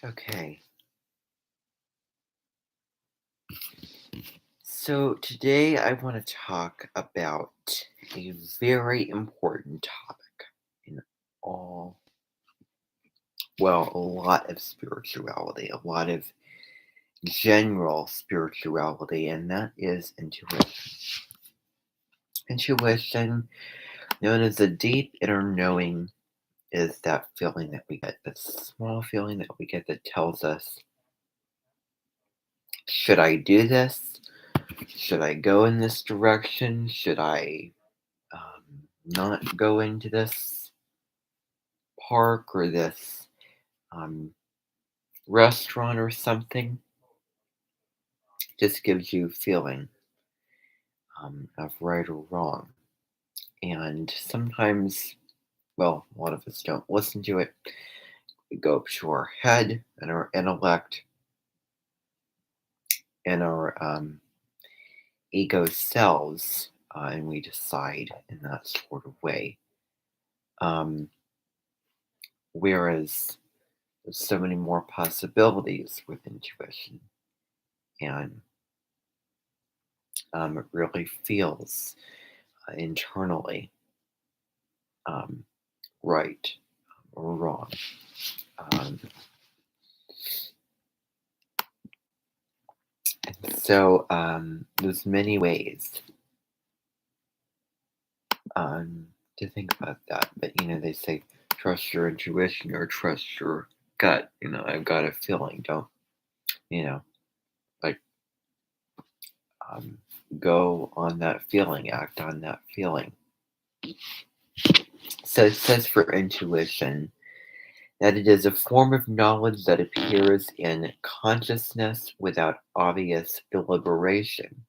Okay, so today I want to talk about a very important topic in all, well, a lot of spirituality, a lot of general spirituality, and that is intuition. Intuition, known as the deep inner knowing, is that feeling that we get, that small feeling that we get that tells us, should I do this? Should I go in this direction? Should I not go into this park or this um, restaurant or something? Just gives you a feeling of right or wrong. And sometimes, well, a lot of us don't listen to it. We go up to our head and our intellect and our ego selves, and we decide in that sort of way. Um, whereas there's so many more possibilities with intuition, and it really feels internally um, right or wrong. Um, so there's many ways um, to think about that, but they say trust your intuition or trust your gut. I've got a feeling. Don't like um, go on that feeling, act on that feeling. So it says for intuition that it is a form of knowledge that appears in consciousness without obvious deliberation.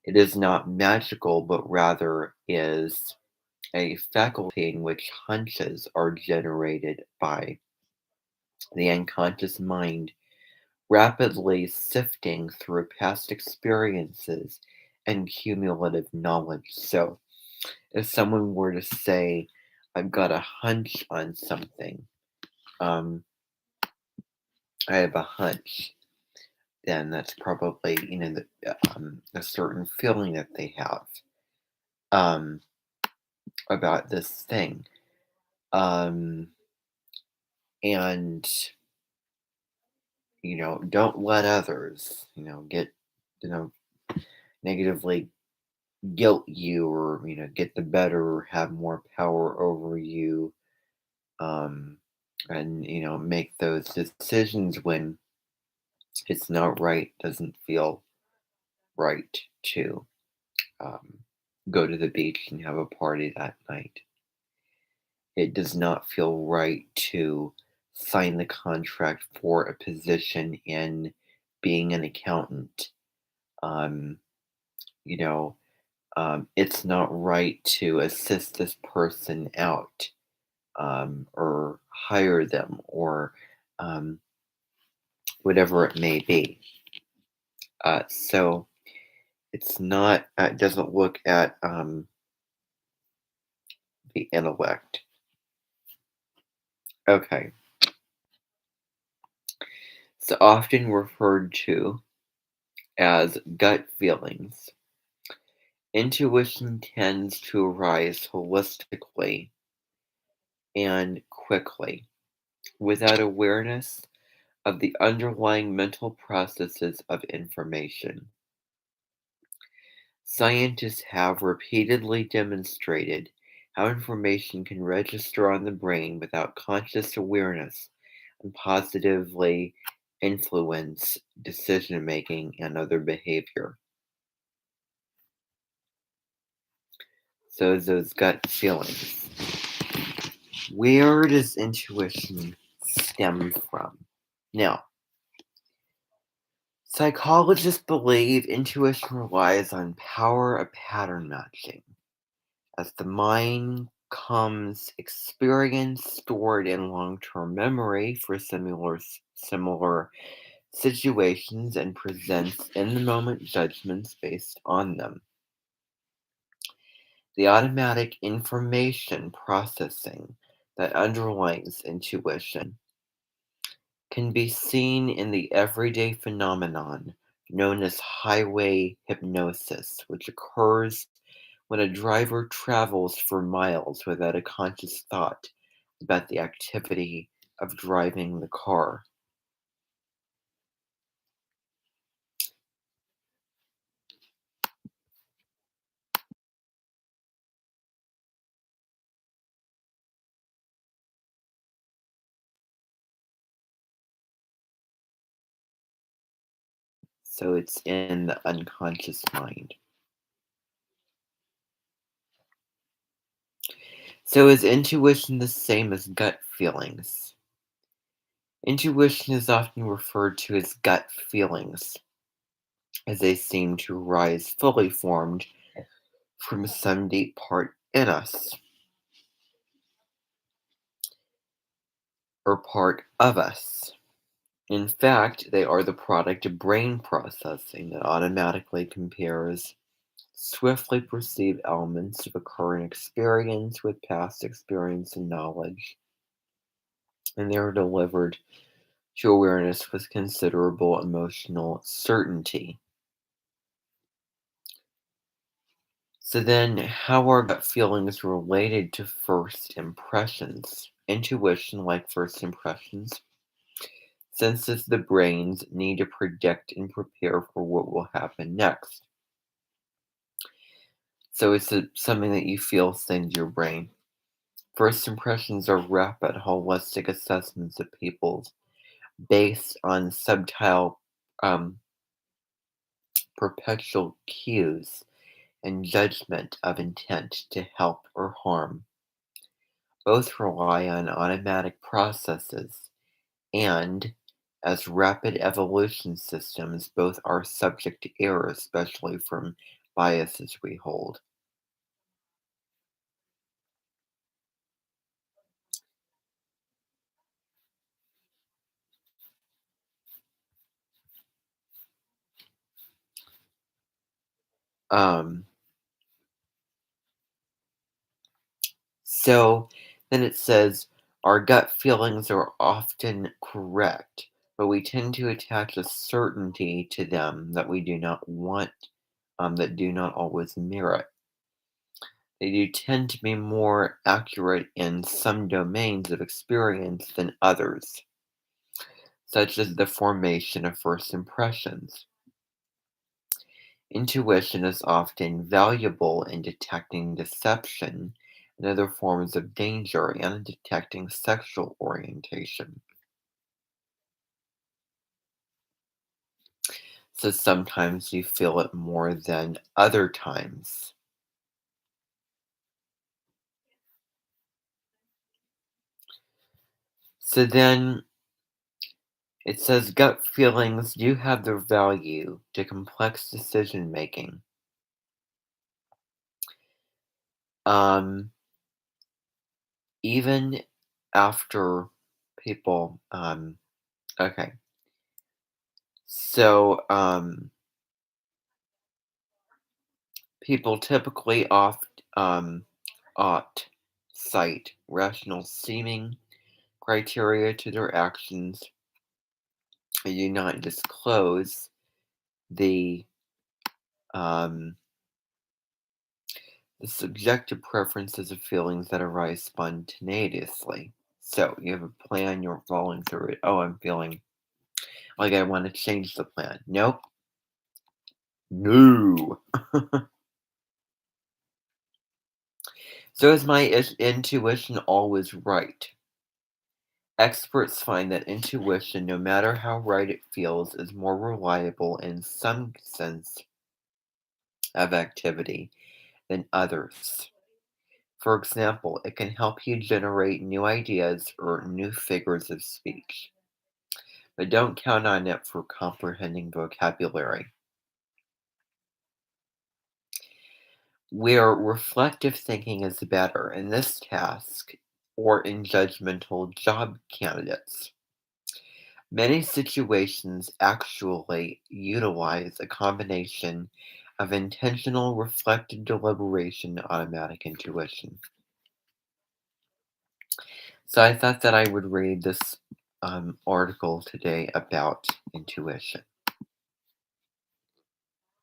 It is not magical, but rather is a faculty in which hunches are generated by the unconscious mind, rapidly sifting through past experiences and cumulative knowledge. So, if someone were to say, I've got a hunch on something, um, I have a hunch, then that's probably, a certain feeling that they have um, about this thing. Um, and, don't let others, get, you know, negatively guilt you or, get the better or have more power over you. Um, and, make those decisions when it's not right, doesn't feel right to um, go to the beach and have a party that night. It does not feel right to sign the contract for a position in being an accountant. Um, you know, it's not right to assist this person out or hire them or um, whatever it may be. So it's not, it doesn't look at the intellect. Okay. So often referred to as gut feelings, intuition tends to arise holistically and quickly without awareness of the underlying mental processes of information. Scientists have repeatedly demonstrated how information can register on the brain without conscious awareness and positively influence decision making and other behavior. So, those gut feelings. Where does intuition stem from? Now, psychologists believe intuition relies on power of pattern matching. As the mind comes experience stored in long-term memory for similar situations and presents in the moment judgments based on them. The automatic information processing that underlies intuition can be seen in the everyday phenomenon known as highway hypnosis, which occurs when a driver travels for miles without a conscious thought about the activity of driving the car. So it's in the unconscious mind. So is intuition the same as gut feelings? Intuition is often referred to as gut feelings, as they seem to rise fully formed from some deep part in us, or part of us. In fact, they are the product of brain processing that automatically compares swiftly perceived elements of a current experience with past experience and knowledge, and they are delivered to awareness with considerable emotional certainty. So then, how are gut feelings related to first impressions? Intuition, like first impressions, senses the brain's need to predict and prepare for what will happen next. So it's something that you feel sends your brain. First impressions are rapid, holistic assessments of people based on subtle um, perpetual cues and judgment of intent to help or harm. Both rely on automatic processes, and as rapid evolution systems, both are subject to error, especially from biases we hold. Um, so then it says, our gut feelings are often correct, but we tend to attach a certainty to them that we do not want, that do not always merit. They do tend to be more accurate in some domains of experience than others, such as the formation of first impressions. Intuition is often valuable in detecting deception and other forms of danger and in detecting sexual orientation. So sometimes you feel it more than other times. So then it says gut feelings do have their value to complex decision making. Um, Even after people, okay. So, people typically ought cite rational seeming criteria to their actions and do not disclose the um, the subjective preferences of feelings that arise spontaneously. So you have a plan, you're following through it. Oh, I'm feeling like I want to change the plan. Nope. No. So is my intuition always right? Experts find that intuition, no matter how right it feels, is more reliable in some sense of activity than others. For example, it can help you generate new ideas or new figures of speech, but don't count on it for comprehending vocabulary. Where reflective thinking is better in this task or in judgmental job candidates. Many situations actually utilize a combination of intentional, reflective deliberation, automatic intuition. So I thought that I would read this article today about intuition.